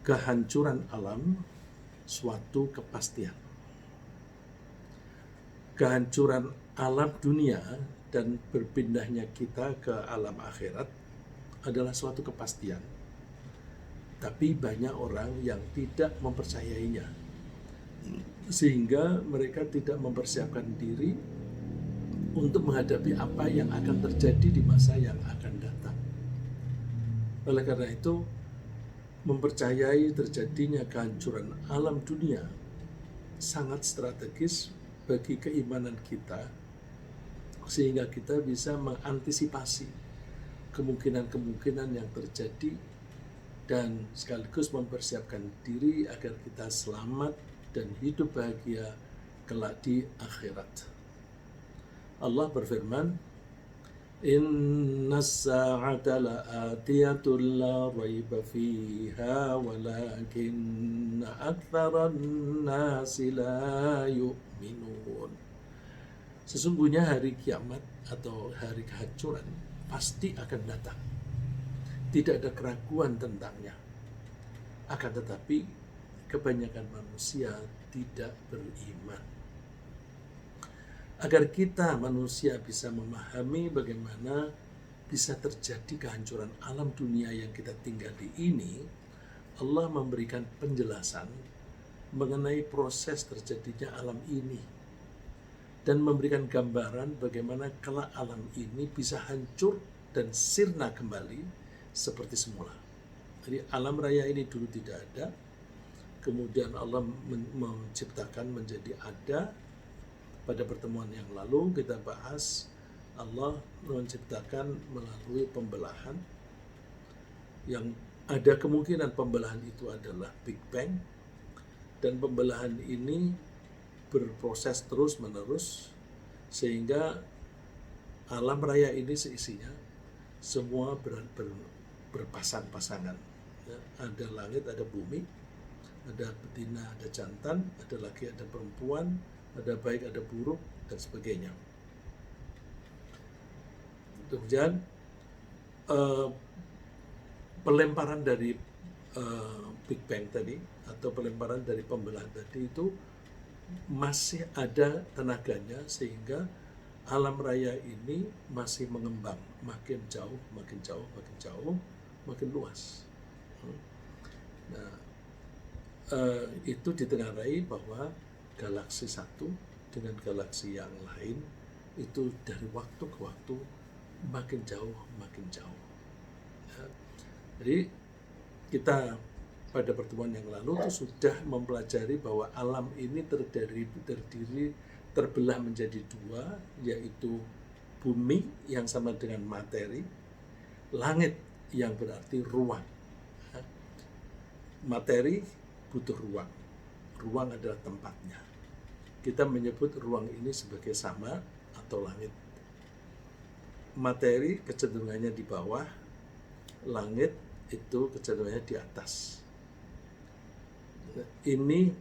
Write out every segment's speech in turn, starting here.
kehancuran alam suatu kepastian. Kehancuran alam dunia dan berpindahnya kita ke alam akhirat adalah suatu kepastian. Tapi banyak orang yang tidak mempercayainya, sehingga mereka tidak mempersiapkan diri untuk menghadapi apa yang akan terjadi di masa yang akan datang. Oleh karena itu, mempercayai terjadinya kehancuran alam dunia sangat strategis bagi keimanan kita, sehingga kita bisa mengantisipasi kemungkinan-kemungkinan yang terjadi dan sekaligus mempersiapkan diri agar kita selamat dan hidup bahagia kelak di akhirat. Allah berfirman, Inna as-sa'ata la'atiyatun la raiba fiha walakinna aktsaran nasi la yu'minun. Sesungguhnya hari kiamat atau hari kehancuran pasti akan datang. Tidak ada keraguan tentangnya. Akan tetapi kebanyakan manusia tidak beriman. Agar kita manusia bisa memahami bagaimana bisa terjadi kehancuran alam dunia yang kita tinggali ini, Allah memberikan penjelasan mengenai proses terjadinya alam ini dan memberikan gambaran bagaimana kelak alam ini bisa hancur dan sirna kembali seperti semula. Jadi alam raya ini dulu tidak ada, kemudian Allah menciptakan menjadi ada. Pada pertemuan yang lalu kita bahas Allah menciptakan melalui pembelahan, yang ada kemungkinan pembelahan itu adalah Big Bang, dan pembelahan ini berproses terus menerus sehingga alam raya ini seisinya semua berpasang-pasangan. Ya, ada langit, ada bumi, ada betina, ada jantan, ada laki, ada perempuan, ada baik, ada buruk, dan sebagainya. Kemudian pelemparan dari Big Bang tadi atau pelemparan dari pembelahan tadi itu masih ada tenaganya sehingga alam raya ini masih mengembang, makin jauh, makin jauh, makin jauh, makin luas. Nah, itu ditengarai bahwa galaksi satu dengan galaksi yang lain itu dari waktu ke waktu makin jauh, makin jauh. Ya. Jadi kita pada pertemuan yang lalu itu sudah mempelajari bahwa alam ini terbelah menjadi dua, yaitu bumi yang sama dengan materi, langit yang berarti ruang. Ya. Materi butuh ruang. Ruang adalah tempatnya. Kita menyebut ruang ini sebagai sama atau langit. Materi kecenderungannya di bawah, langit itu kecenderungannya di atas. Ini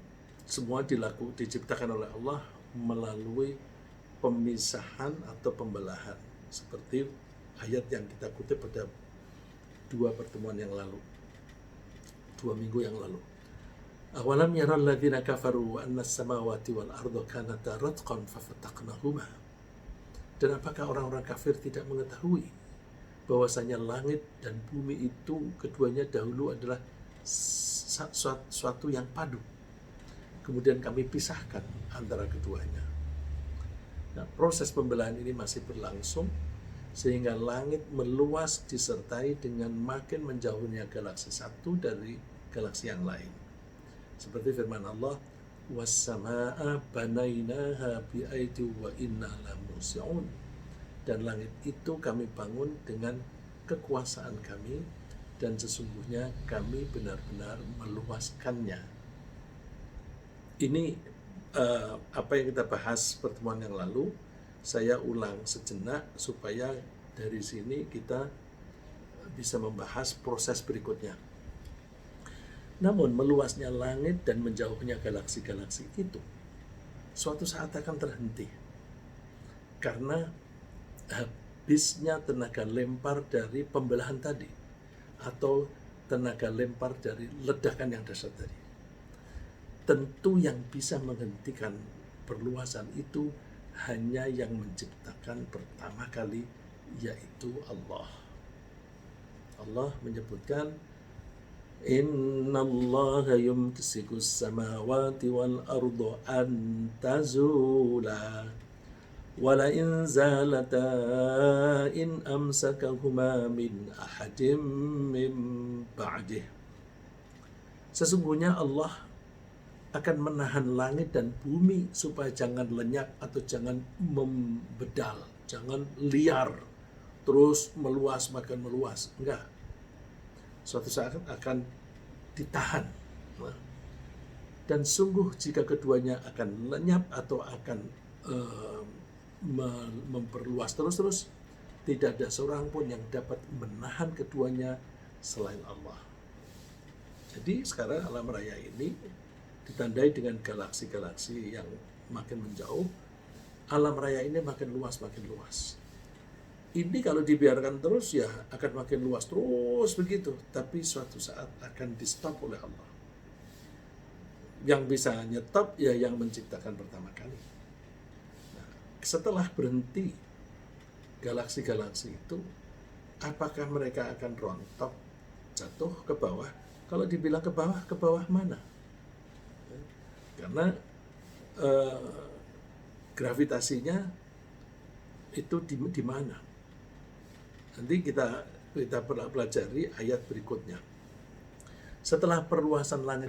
semua diciptakan oleh Allah melalui pemisahan atau pembelahan, seperti ayat yang kita kutip pada 2 pertemuan yang lalu, 2 minggu yang lalu. Awalam yaral ladzina kafaru anna as-samawati wal arda kanata ratqan fafataqnahuma. Dan apakah orang-orang kafir tidak mengetahui bahwasanya langit dan bumi itu keduanya dahulu adalah suatu yang padu. Kemudian kami pisahkan antara keduanya. Nah, proses pembelahan ini masih berlangsung sehingga langit meluas disertai dengan makin menjauhnya galaksi satu dari galaksi yang lain. Seperti firman Allah, was-samaa'a banainaha bi'aidi wa inna lamusi'un. Dan langit itu kami bangun dengan kekuasaan kami dan sesungguhnya kami benar-benar meluaskannya. Ini apa yang kita bahas pertemuan yang lalu. Saya ulang sejenak supaya dari sini kita bisa membahas proses berikutnya. Namun meluasnya langit dan menjauhnya galaksi-galaksi itu suatu saat akan terhenti karena habisnya tenaga lempar dari pembelahan tadi atau tenaga lempar dari ledakan yang dahsyat tadi. Tentu yang bisa menghentikan perluasan itu hanya yang menciptakan pertama kali, yaitu Allah. Allah menyebutkan, Innallaha yumsikus samawati wal arda an tazula wala in zalata in amsakahuma min ahadim min ba'dih. Sesungguhnya Allah akan menahan langit dan bumi supaya jangan lenyap atau jangan membedal, jangan liar, terus meluas makin meluas. Enggak. Suatu saat akan ditahan. Dan sungguh jika keduanya akan lenyap atau akan memperluas terus-terus, tidak ada seorang pun yang dapat menahan keduanya selain Allah. Jadi sekarang alam raya ini ditandai dengan galaksi-galaksi yang makin menjauh. Alam raya ini makin luas, makin luas. Ini kalau dibiarkan terus ya akan makin luas terus begitu. Tapi suatu saat akan di-stop oleh Allah. Yang bisa nyetop ya yang menciptakan pertama kali. Nah, setelah berhenti galaksi-galaksi itu, apakah mereka akan rontok, jatuh ke bawah? Kalau dibilang ke bawah mana? Karena gravitasinya itu di mana? Nanti kita pelajari ayat berikutnya. Setelah perluasan langit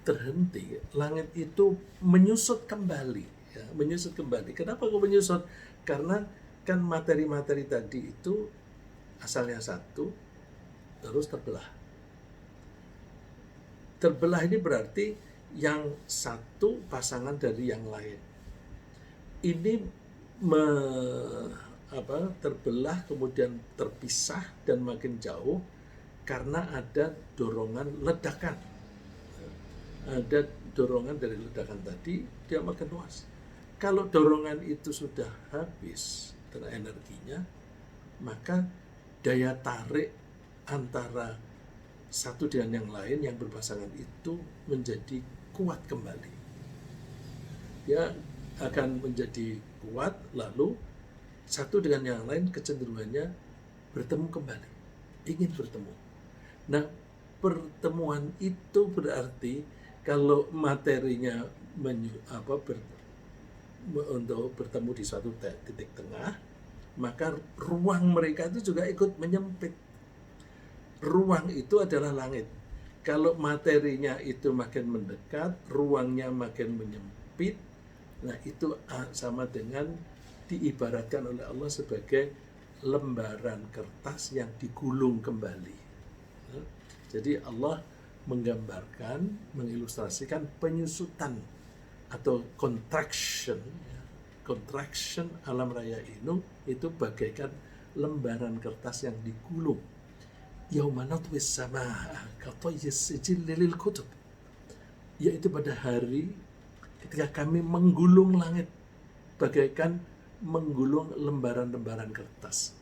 terhenti, langit itu menyusut kembali. Ya, menyusut kembali. Kenapa kok menyusut? Karena kan materi-materi tadi itu asalnya satu, terus terbelah. Terbelah ini berarti yang satu pasangan dari yang lain. Ini terbelah kemudian terpisah dan makin jauh karena ada dorongan ledakan. Ada dorongan dari ledakan tadi, dia makin luas. Kalau dorongan itu sudah habis energinya, maka daya tarik antara satu dengan yang lain yang berpasangan itu menjadi kuat kembali. Dia akan menjadi kuat, lalu satu dengan yang lain kecenderungannya bertemu kembali, ingin bertemu. Nah, pertemuan itu berarti kalau materinya untuk bertemu di suatu titik tengah, maka ruang mereka itu juga ikut menyempit. Ruang itu adalah langit. Kalau materinya itu makin mendekat, ruangnya makin menyempit, nah itu sama dengan diibaratkan oleh Allah sebagai lembaran kertas yang digulung kembali. Jadi Allah menggambarkan, mengilustrasikan penyusutan atau contraction alam raya itu bagaikan lembaran kertas yang digulung. Yauma natwis samaa katayyis sijil lil kutub, yaitu pada hari ketika kami menggulung langit bagaikan menggulung lembaran-lembaran kertas.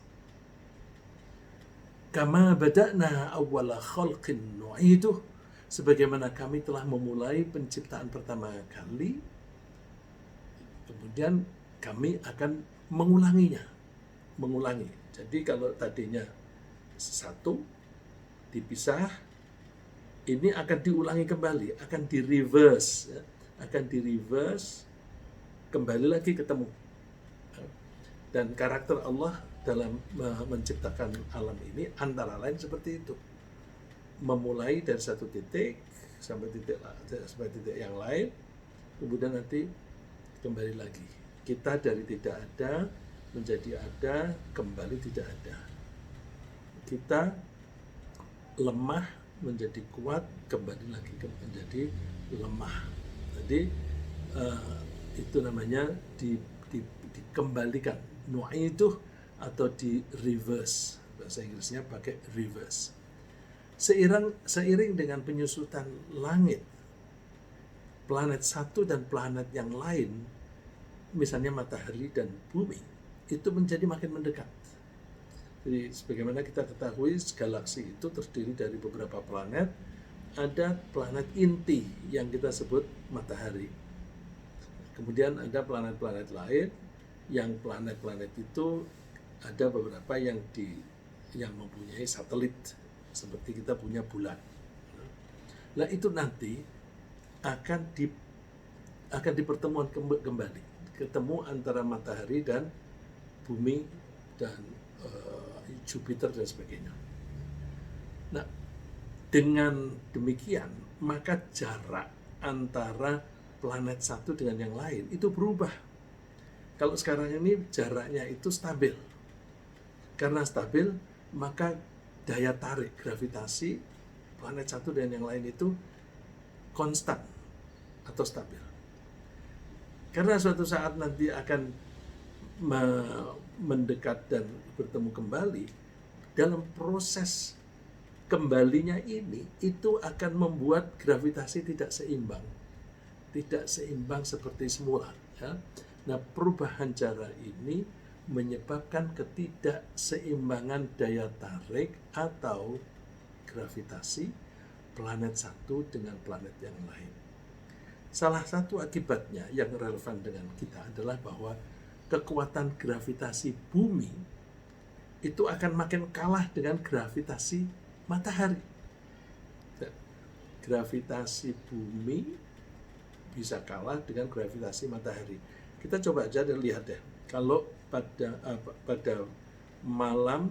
Kama bada'na awwala khalqin nu'iduh, sebagaimana kami telah memulai penciptaan pertama kali, kemudian kami akan mengulangi. Jadi kalau tadinya satu dipisah, ini akan diulangi kembali, akan di-reverse, kembali lagi ketemu. Dan karakter Allah dalam menciptakan alam ini antara lain seperti itu. Memulai dari satu titik sampai titik yang lain, kemudian nanti kembali lagi. Kita dari tidak ada menjadi ada, kembali tidak ada. Kita lemah menjadi kuat, kembali lagi menjadi lemah. Jadi itu namanya dikembalikan, nu'iduh atau di reverse. Bahasa Inggrisnya pakai reverse. Seiring dengan penyusutan langit, planet satu dan planet yang lain, misalnya matahari dan bumi, itu menjadi makin mendekat. Jadi sebagaimana kita ketahui galaksi itu terdiri dari beberapa planet. Ada planet inti yang kita sebut matahari. Kemudian ada planet-planet lain yang planet-planet itu ada beberapa yang mempunyai satelit seperti kita punya bulan. Nah itu nanti akan dipertemuan kembali, ketemu antara matahari dan bumi dan Jupiter dan sebagainya. Nah, dengan demikian maka jarak antara planet satu dengan yang lain itu berubah. Kalau sekarang ini jaraknya itu stabil. Karena stabil, maka daya tarik gravitasi planet satu dan yang lain itu konstan atau stabil. Karena suatu saat nanti akan mendekat dan bertemu kembali, dalam proses kembalinya ini itu akan membuat gravitasi tidak seimbang seperti semula, ya. Nah, perubahan cara ini menyebabkan ketidakseimbangan daya tarik atau gravitasi planet satu dengan planet yang lain. Salah satu akibatnya yang relevan dengan kita adalah bahwa kekuatan gravitasi bumi itu akan makin kalah dengan gravitasi matahari. Gravitasi bumi bisa kalah dengan gravitasi matahari. Kita coba aja dan lihat deh. Kalau pada malam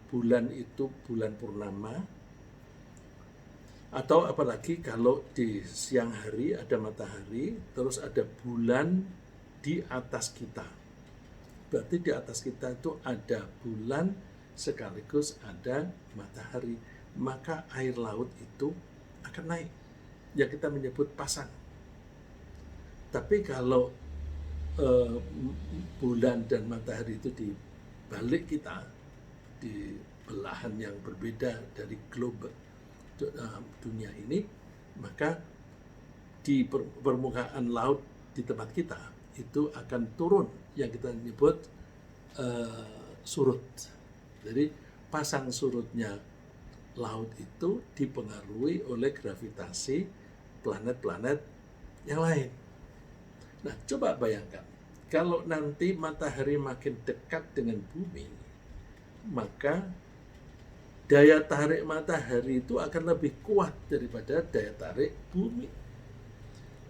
bulan itu bulan purnama, atau apalagi kalau di siang hari ada matahari, terus ada bulan di atas kita. Berarti di atas kita itu ada bulan sekaligus ada matahari. Maka air laut itu akan naik, yang kita menyebut pasang. Tapi kalau bulan dan matahari itu di balik kita, di belahan yang berbeda dari globe dunia ini, maka di permukaan laut di tempat kita itu akan turun yang kita menyebut surut. Jadi pasang surutnya laut itu dipengaruhi oleh gravitasi planet-planet yang lain. Nah, coba bayangkan, kalau nanti matahari makin dekat dengan bumi, maka daya tarik matahari itu akan lebih kuat daripada daya tarik bumi.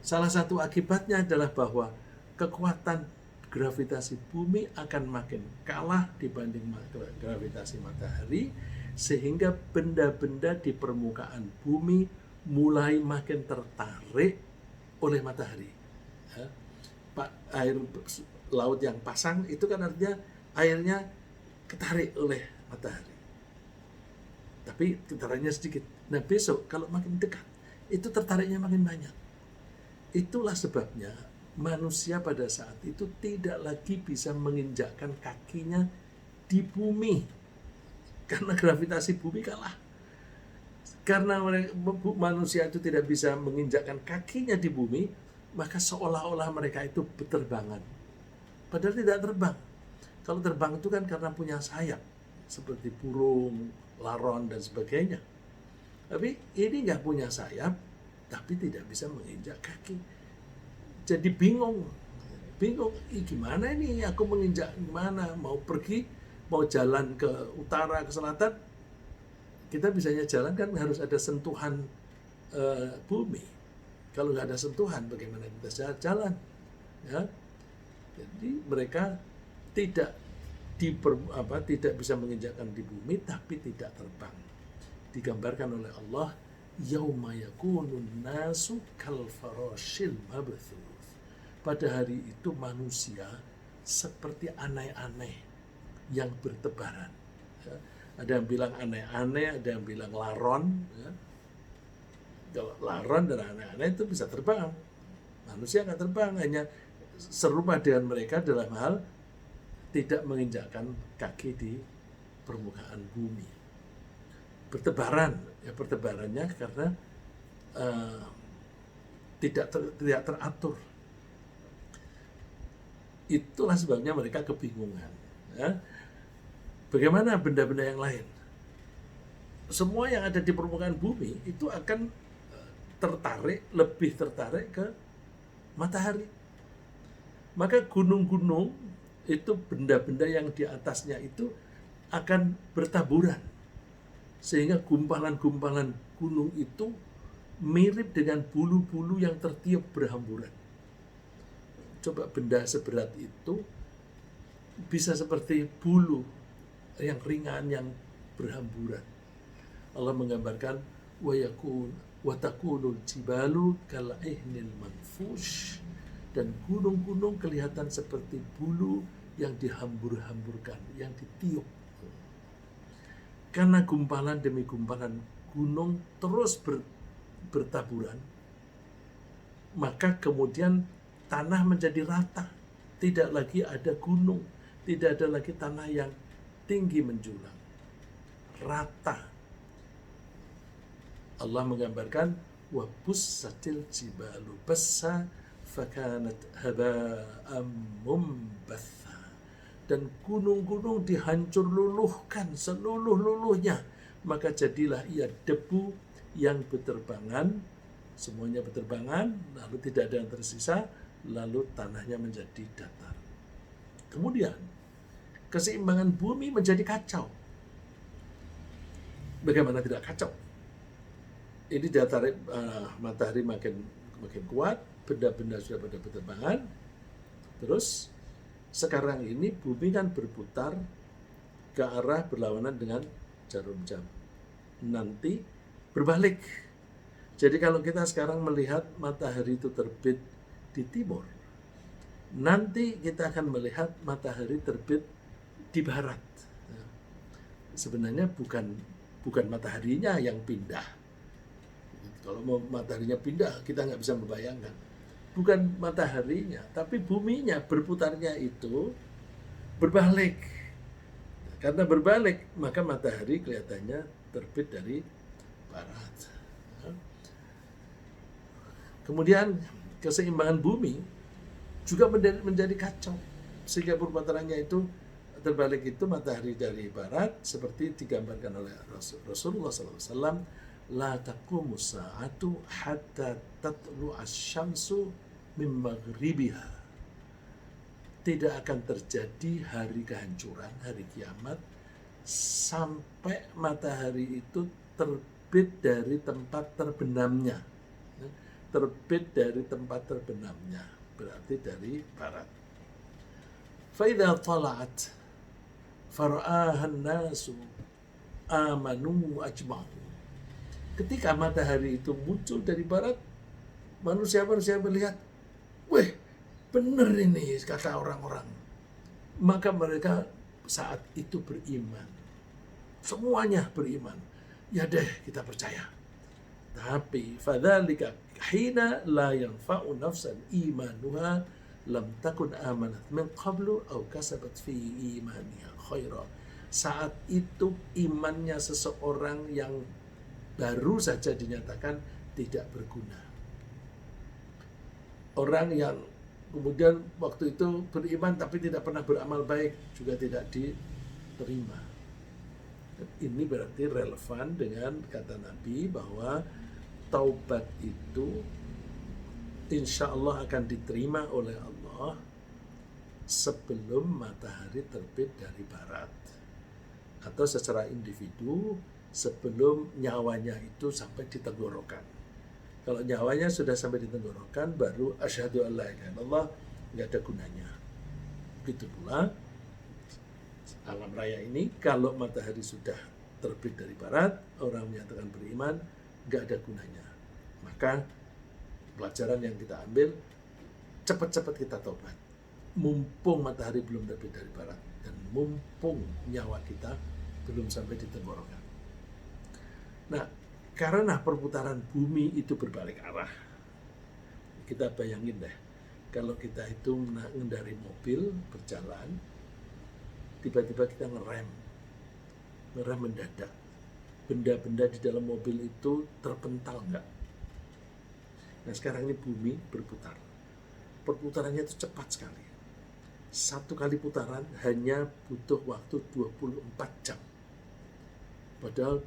Salah satu akibatnya adalah bahwa kekuatan gravitasi bumi akan makin kalah dibanding gravitasi matahari, sehingga benda-benda di permukaan bumi mulai makin tertarik oleh matahari. Ya. Air laut yang pasang itu kan artinya airnya ketarik oleh matahari. Tapi getarannya sedikit. Nah, besok kalau makin dekat, itu tertariknya makin banyak. Itulah sebabnya manusia pada saat itu tidak lagi bisa menginjakkan kakinya di bumi. Karena gravitasi bumi kalah. Karena manusia itu tidak bisa menginjakkan kakinya di bumi, maka seolah-olah mereka itu berterbangan. Padahal tidak terbang. Kalau terbang itu kan karena punya sayap, seperti burung, laron, dan sebagainya. Tapi ini nggak punya sayap, tapi tidak bisa menginjak kaki. Jadi bingung, gimana ini aku menginjak gimana, mau pergi, mau jalan ke utara, ke selatan, kita bisanya jalan kan harus ada sentuhan bumi. Kalau nggak ada sentuhan, bagaimana kita jalan? Ya, jadi mereka tidak bisa menginjakkan di bumi, tapi tidak terbang. Digambarkan oleh Allah, yauma yakunun nasu kal farashil mabthuth. Pada hari itu manusia seperti aneh-aneh yang bertebaran. Ya. Ada yang bilang aneh-aneh, ada yang bilang laron. Ya. Kalau laron dan aneh-aneh itu bisa terbang. Manusia nggak terbang, hanya serupa dengan mereka dalam hal tidak menginjakkan kaki di permukaan bumi. Bertebaran, ya pertebarannya karena tidak teratur. Itulah sebabnya mereka kebingungan. Ya. Bagaimana benda-benda yang lain? Semua yang ada di permukaan bumi itu akan lebih tertarik ke matahari. Maka gunung-gunung itu, benda-benda yang di atasnya itu akan bertaburan. Sehingga gumpalan-gumpalan gunung itu mirip dengan bulu-bulu yang tertiup berhamburan. Coba benda seberat itu bisa seperti bulu yang ringan yang berhamburan. Allah menggambarkan wa takunul jibalu kal'ihnil manfush, dan gunung-gunung kelihatan seperti bulu yang dihambur-hamburkan, yang ditiup. Karena gumpalan demi gumpalan gunung terus bertaburan, maka kemudian tanah menjadi rata. Tidak lagi ada gunung, tidak ada lagi tanah yang tinggi menjulang. Rata. Allah menggambarkan wa bussatil jibalu bassa fakanat haba'am mumbatha, dan gunung-gunung dihancur luluhkan seluruh-luluhnya, maka jadilah ia debu yang berterbangan, semuanya berterbangan, lalu tidak ada yang tersisa, lalu tanahnya menjadi datar. Kemudian keseimbangan bumi menjadi kacau. Bagaimana tidak kacau? Ini dataran matahari makin kuat, benda-benda sudah pada berterbangan. Terus sekarang ini bumi kan berputar ke arah berlawanan dengan jarum jam. Nanti berbalik. Jadi kalau kita sekarang melihat matahari itu terbit di timur, nanti kita akan melihat matahari terbit di barat. Sebenarnya bukan mataharinya yang pindah. Kalau mau mataharinya pindah, kita nggak bisa membayangkan. Bukan mataharinya, tapi buminya berputarnya itu berbalik. Karena berbalik, maka matahari kelihatannya terbit dari barat. Kemudian keseimbangan bumi juga menjadi kacau, sehingga perputarannya itu terbalik. Itu matahari dari barat seperti digambarkan oleh Rasulullah SAW, la taqumu sa'atu hatta tatlu asy-syamsu min maghribiha. Tidak akan terjadi hari kehancuran, hari kiamat, sampai matahari itu terbit dari tempat terbenamnya. Terbit dari tempat terbenamnya, berarti dari barat. Fa idza tala'at fara'ahan nasu amanu ajma'u. Ketika matahari itu muncul dari barat, manusia-manusia melihat, weh, benar ini kata orang-orang. Maka mereka saat itu beriman. Semuanya beriman. Ya deh, kita percaya. Tapi fadzalika hina la yanfa'u nafsan imanuha lam takun amanat min qablu aw kasabat fi imaniha khaira. Saat itu imannya seseorang yang baru saja dinyatakan tidak berguna. Orang yang kemudian waktu itu beriman tapi tidak pernah beramal baik juga tidak diterima. Ini berarti relevan dengan kata Nabi bahwa taubat itu insya Allah akan diterima oleh Allah sebelum matahari terbit dari barat, atau secara individu sebelum nyawanya itu sampai di tenggorokan. Kalau nyawanya sudah sampai di tenggorokan, baru asyhadu an la ilaha illallah, nggak ada gunanya. Begitu pula alam raya ini, kalau matahari sudah terbit dari barat, orang menyatakan beriman, nggak ada gunanya. Maka pelajaran yang kita ambil, cepat-cepat kita taubat. Mumpung matahari belum terbit dari barat, dan mumpung nyawa kita belum sampai di tenggorokan. Nah, karena perputaran bumi itu berbalik arah, kita bayangin deh, kalau kita itu mengendarai mobil berjalan, tiba-tiba kita ngerem mendadak, benda-benda di dalam mobil itu terpental enggak? Nah, sekarang ini bumi berputar, perputarannya itu cepat sekali. satu kali putaran hanya butuh waktu 24 jam. Padahal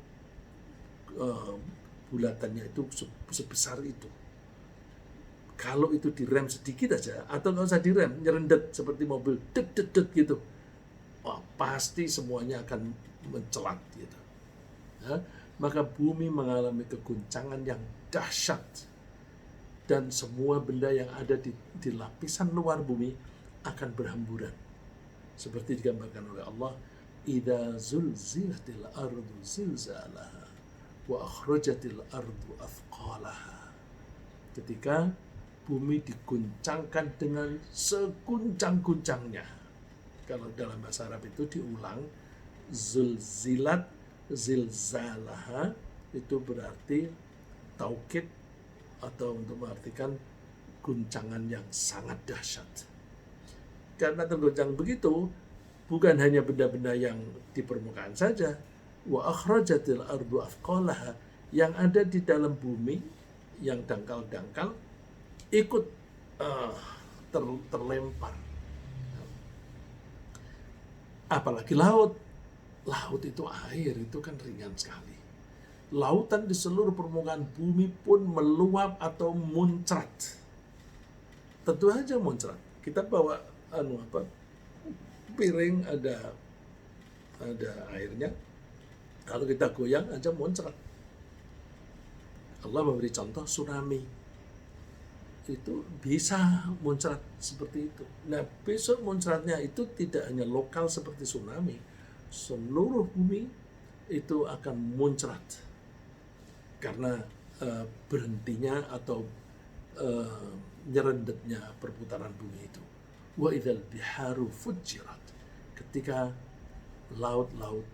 bulatannya itu sebesar itu. Kalau itu direm sedikit aja, atau nggak usah direm, nyerendet seperti mobil, det gitu, wah, pasti semuanya akan mencelat gitu. Ya, maka bumi mengalami keguncangan yang dahsyat, dan semua benda yang ada di lapisan luar bumi akan berhamburan. Seperti digambarkan oleh Allah, idza zulzilatil ardu zilzalaha wa akhrajatil ardu athqalaha. Ketika bumi diguncangkan dengan seguncang-guncangnya. Kalau dalam bahasa Arab itu diulang, zulzilat, zilzalaha, itu berarti taukid atau untuk mengartikan guncangan yang sangat dahsyat. Karena tergoncang begitu, bukan hanya benda-benda yang di permukaan saja, wa akhrajatil ardu athqalaha, yang ada di dalam bumi yang dangkal-dangkal ikut terlempar. Apalagi laut itu air, itu kan ringan sekali. Lautan di seluruh permukaan bumi pun meluap atau muncrat. Tentu aja muncrat. Kita bawa piring ada airnya, kalau kita goyang aja muncrat. Allah memberi contoh tsunami, itu bisa muncrat seperti itu. Nah, besok muncratnya itu tidak hanya lokal seperti tsunami, seluruh bumi itu akan muncrat karena berhentinya atau nyerendetnya perputaran bumi itu. Wa idzal biharu fujirat, ketika laut-laut,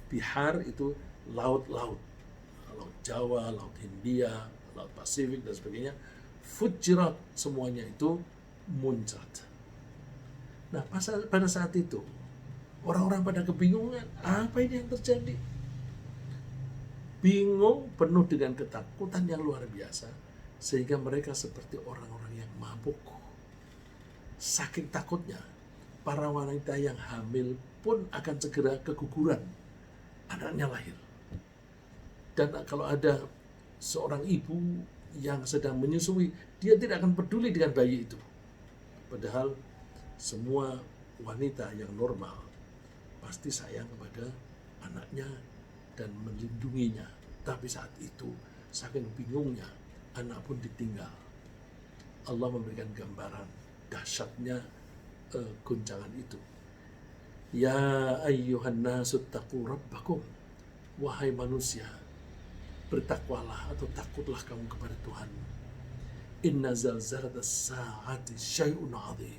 bihar itu laut-laut, laut Jawa, laut Hindia, laut Pasifik dan sebagainya, fujirat, semuanya itu muncrat. Nah, pada saat itu orang-orang pada kebingungan, apa ini yang terjadi? Bingung, penuh dengan ketakutan yang luar biasa, sehingga mereka seperti orang-orang yang mabuk. Saking takutnya, para wanita yang hamil pun akan segera keguguran, anaknya lahir. Dan kalau ada seorang ibu yang sedang menyusui, dia tidak akan peduli dengan bayi itu. Padahal semua wanita yang normal pasti sayang kepada anaknya dan melindunginya. Tapi saat itu, saking bingungnya, anak pun ditinggal. Allah memberikan gambaran dahsyatnya guncangan itu. Ya ayyuhan nasu taqu rabbakum, wahai manusia, bertakwalah atau takutlah kamu kepada Tuhan. Inna zalzalatas sa'ati syai'un 'adzim.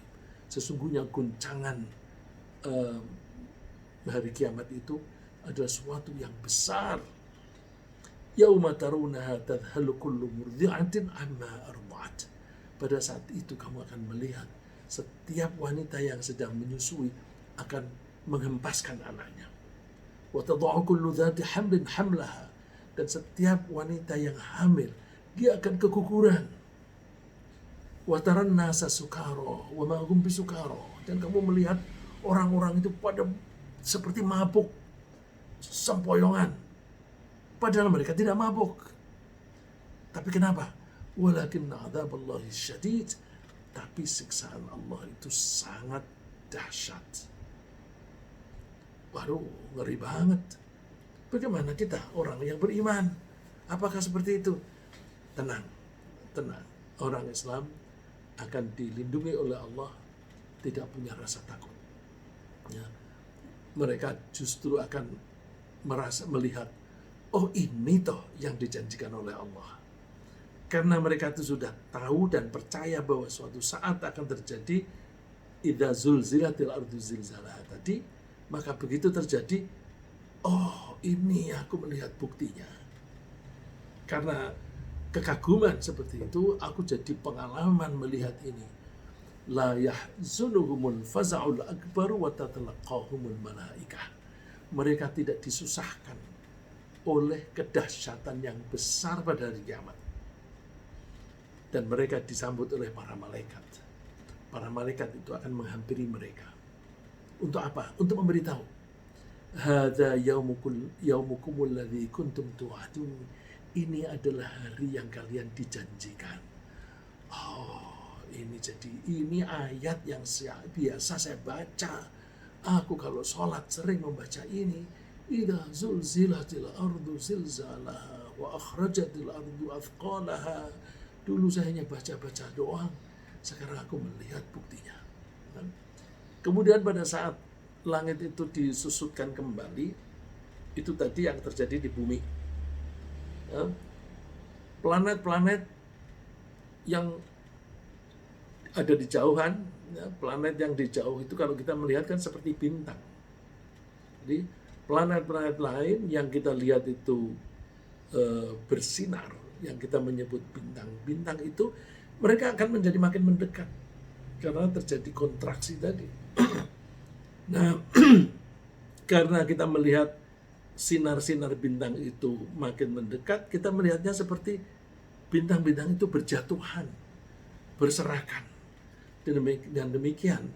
Sesungguhnya guncangan hari kiamat itu adalah sesuatu yang besar. Yauma tarunaha tadhalu kullu murdi'atin amma arda'at. Pada saat itu kamu akan melihat setiap wanita yang sedang menyusui akan menghempaskan anaknya. Wa tad'u kullu dzati hamlin hamlaha. Dan setiap wanita yang hamil, dia akan keguguran. Wataran nasa sukaro, wa ma hum bisukaro. Dan kamu melihat orang-orang itu pada seperti mabuk, sempoyongan. Padahal mereka tidak mabuk. Tapi kenapa? Walakin adzaballahi syadid. Tapi siksaan Allah itu sangat dahsyat. Waduh, ngeri banget. Bagaimana kita orang yang beriman? Apakah seperti itu? Tenang. Orang Islam akan dilindungi oleh Allah, tidak punya rasa takut. Ya. Mereka justru akan melihat, oh ini toh yang dijanjikan oleh Allah. Karena mereka itu sudah tahu dan percaya bahwa suatu saat akan terjadi idza zulzilatil ardu zilzalaha tadi, maka begitu terjadi, oh ini aku melihat buktinya. Karena kekaguman seperti itu, aku jadi pengalaman melihat ini. La yahzunuhumul faza'ul akbar wa tatalaqahumul malaikah. Mereka tidak disusahkan oleh kedahsyatan yang besar pada hari kiamat. Dan mereka disambut oleh para malaikat. para malaikat itu akan menghampiri mereka. Untuk apa? Untuk memberitahu, hadza yaumukumul ladzi kuntum tu'adun. Ini adalah hari yang kalian dijanjikan. Oh, ini ayat yang biasa saya baca. Aku kalau sholat sering membaca ini. Idza zulzilatil ardu zilzalaha wa akhrajatil ardu athqalaha. Dulu saya hanya baca-baca doang. Sekarang aku melihat buktinya. Kemudian pada saat langit itu disusutkan kembali, itu tadi yang terjadi di bumi. Planet-planet yang ada di jauhan, planet yang di jauh itu kalau kita melihat kan seperti bintang. Jadi planet-planet lain yang kita lihat itu bersinar, yang kita menyebut bintang-bintang itu, mereka akan menjadi makin mendekat karena terjadi kontraksi tadi. Nah, karena kita melihat sinar-sinar bintang itu makin mendekat, kita melihatnya seperti bintang-bintang itu berjatuhan, berserakan. Dan demikian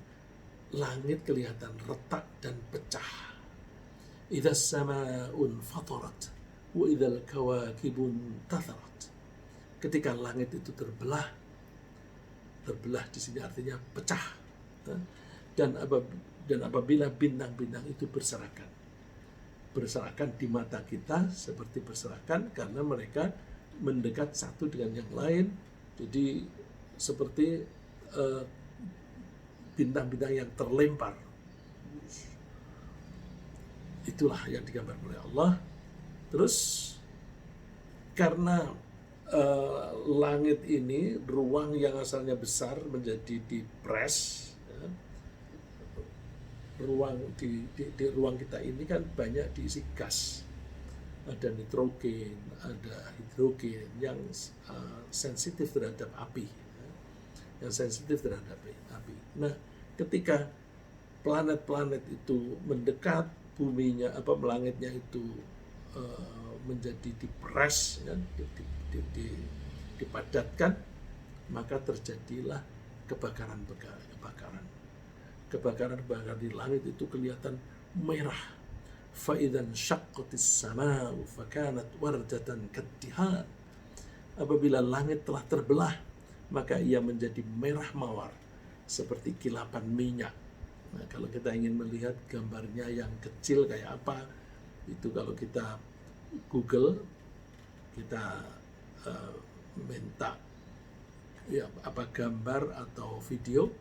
langit kelihatan retak dan pecah. Idza as-samaa'un fatarat wa idzal kawakibun tatharat. Ketika langit itu terbelah di sini artinya pecah. Dan apabila bintang-bintang itu berserakan di mata kita seperti berserakan karena mereka mendekat satu dengan yang lain. Jadi seperti bintang-bintang yang terlempar. Itulah yang digambarkan oleh Allah. Terus karena langit ini, ruang yang asalnya besar menjadi dipres. Ruang di ruang kita ini kan banyak diisi gas. Ada nitrogen, ada hidrogen yang sensitif terhadap api. Nah, ketika planet-planet itu mendekat, langitnya itu menjadi dipres, dipadatkan, maka terjadilah kebakaran di langit itu kelihatan merah. Fa'idzan syaqqatis samaa'u fakanat wardatan kaddihan. Apabila langit telah terbelah, maka ia menjadi merah mawar seperti kilapan minyak. Nah, kalau kita ingin melihat gambarnya yang kecil kayak apa, itu kalau kita Google, kita minta gambar atau video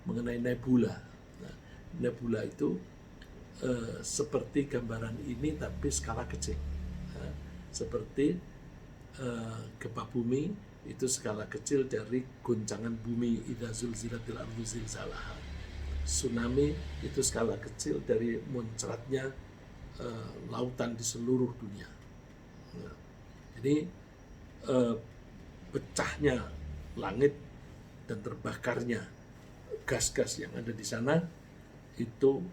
mengenai nebula. Nah, nebula itu seperti gambaran ini tapi skala kecil. Seperti gempa bumi itu skala kecil dari goncangan bumi, idza zulzilatil ardu zilzalaha. Tsunami itu skala kecil dari muncratnya lautan di seluruh dunia. Nah, jadi pecahnya langit dan terbakarnya gas-gas yang ada di sana itu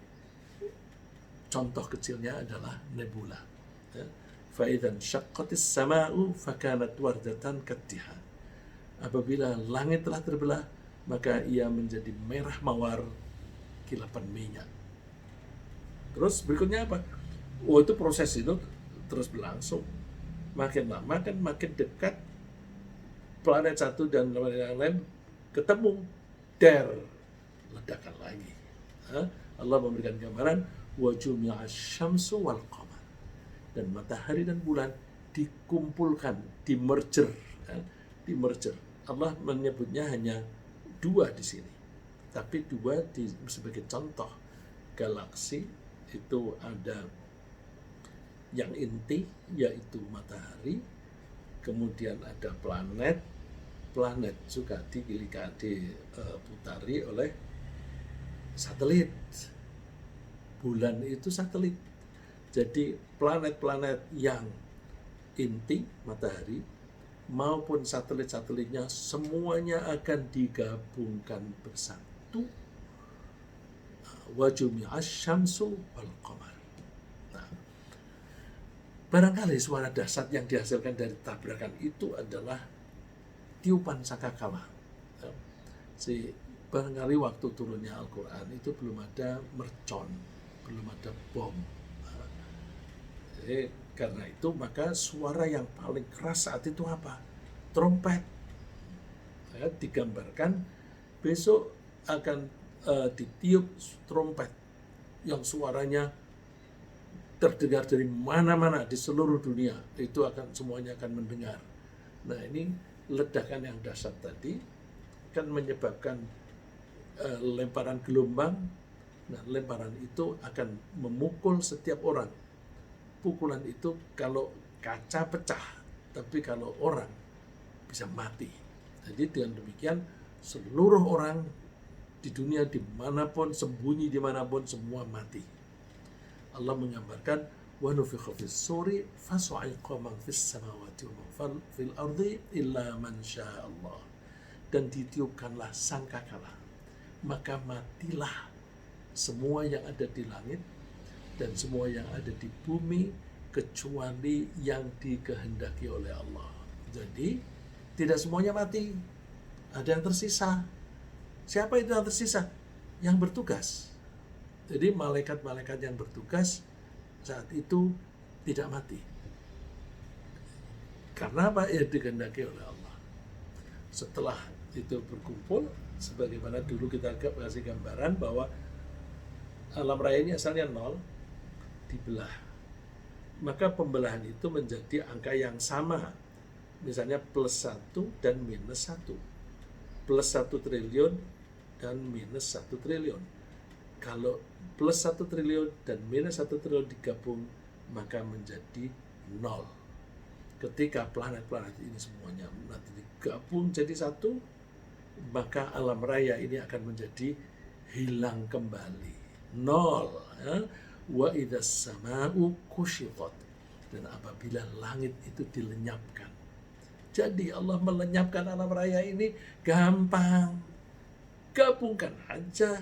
contoh kecilnya adalah nebula. Fa'idzan syaqqatis samaa'u fakanat wardatan kaddihan. Apabila langit telah terbelah, maka ia menjadi merah mawar kilapan minyak. Terus berikutnya apa? Itu proses itu terus berlangsung. Makin lama kan makin dekat, planet satu dan planet yang lain ketemu, ledakan lagi. Allah memberikan gambaran wa jumi'asy syamsu wal qamar. Dan matahari dan bulan dikumpulkan, dimerger. Allah menyebutnya hanya dua di sini. Tapi dua sebagai contoh galaksi itu ada yang inti yaitu matahari, kemudian ada planet juga diputari oleh satelit. Bulan itu satelit. Jadi planet-planet yang inti matahari maupun satelit-satelitnya semuanya akan digabungkan bersatu. Wa jumi'asy syamsu wal qamar. Nah, barangkali suara dahsyat yang dihasilkan dari tabrakan itu adalah tiupan sangkakala. Si barangkali waktu turunnya Al-Quran itu belum ada mercon, belum ada bom. Jadi karena itu maka suara yang paling keras saat itu apa? Trompet. Ya, digambarkan besok akan ditiup trompet yang suaranya terdengar dari mana-mana di seluruh dunia. Itu akan semuanya akan mendengar. Nah, ini ledakan yang dahsyat tadi kan menyebabkan lemparan gelombang. Nah, lemparan itu akan memukul setiap orang. Pukulan itu kalau kaca pecah, tapi kalau orang bisa mati. Jadi dengan demikian seluruh orang di dunia dimanapun, sembunyi dimanapun, semua mati. Allah menggambarkan wa nufikha fis suri fas'iqa man fis samawati wa man fil ardi illa man syaa Allah. Dan ditiupkanlah sangkakala, maka matilah semua yang ada di langit dan semua yang ada di bumi kecuali yang dikehendaki oleh Allah. Jadi tidak semuanya mati, ada yang tersisa. Siapa itu yang tersisa? Yang bertugas. Jadi malaikat-malaikat yang bertugas saat itu tidak mati. Karena apa? Ya dikehendaki oleh Allah. Setelah itu berkumpul, sebagaimana dulu kita kasih gambaran bahwa alam raya ini asalnya 0, dibelah. Maka pembelahan itu menjadi angka yang sama. Misalnya plus 1 dan minus 1. Plus 1 triliun dan minus 1 triliun. Kalau plus 1 triliun dan minus 1 triliun digabung, maka menjadi 0. Ketika planet-planet ini semuanya nanti digabung jadi satu, maka alam raya ini akan menjadi hilang kembali. 0. Ya. Wa idzas sama'u kushifat. Dan apabila langit itu dilenyapkan. Jadi Allah melenyapkan alam raya ini gampang. Gabungkan aja.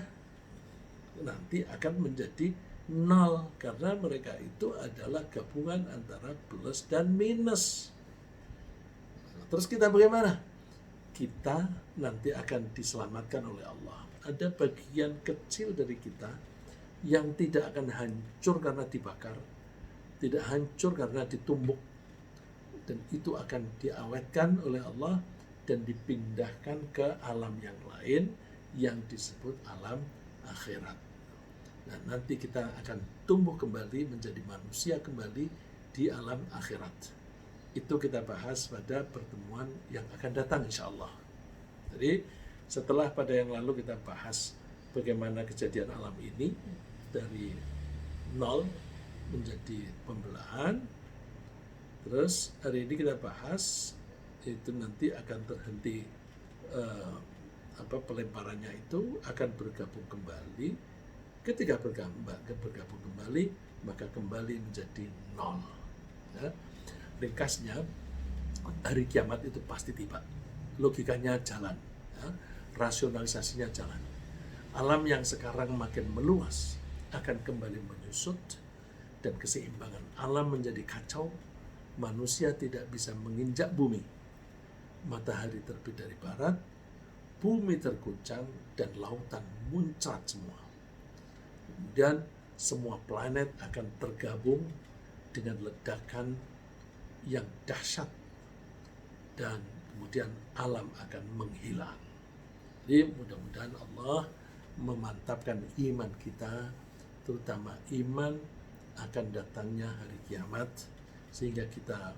Nanti akan menjadi 0. Karena mereka itu adalah gabungan antara plus dan minus. Terus kita bagaimana? Kita nanti akan diselamatkan oleh Allah. Ada bagian kecil dari kita yang tidak akan hancur karena dibakar, tidak hancur karena ditumbuk, dan itu akan diawetkan oleh Allah dan dipindahkan ke alam yang lain yang disebut alam akhirat. Nah, nanti kita akan tumbuh kembali menjadi manusia kembali di alam akhirat. Itu kita bahas pada pertemuan yang akan datang insya Allah. Jadi setelah pada yang lalu kita bahas bagaimana kejadian alam ini dari 0 menjadi pembelahan. Terus hari ini kita bahas itu nanti akan terhenti pelemparannya itu akan bergabung kembali. Ketika bergabung kembali, maka kembali menjadi 0. Ya. Ringkasnya, hari kiamat itu pasti tiba. Logikanya jalan, ya. Rasionalisasinya jalan. Alam yang sekarang makin meluas akan kembali menyusut dan keseimbangan alam menjadi kacau. Manusia tidak bisa menginjak bumi. Matahari terbit dari barat, bumi terguncang dan lautan muncrat semua. Kemudian semua planet akan tergabung dengan ledakan yang dahsyat dan kemudian alam akan menghilang. Jadi mudah-mudahan Allah memantapkan iman kita, terutama iman akan datangnya hari kiamat, sehingga kita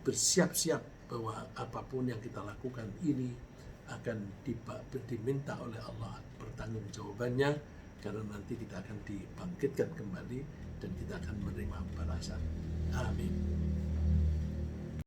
bersiap-siap bahwa apapun yang kita lakukan ini akan diminta oleh Allah pertanggungjawabannya, karena nanti kita akan dibangkitkan kembali dan kita akan menerima balasan. Amin.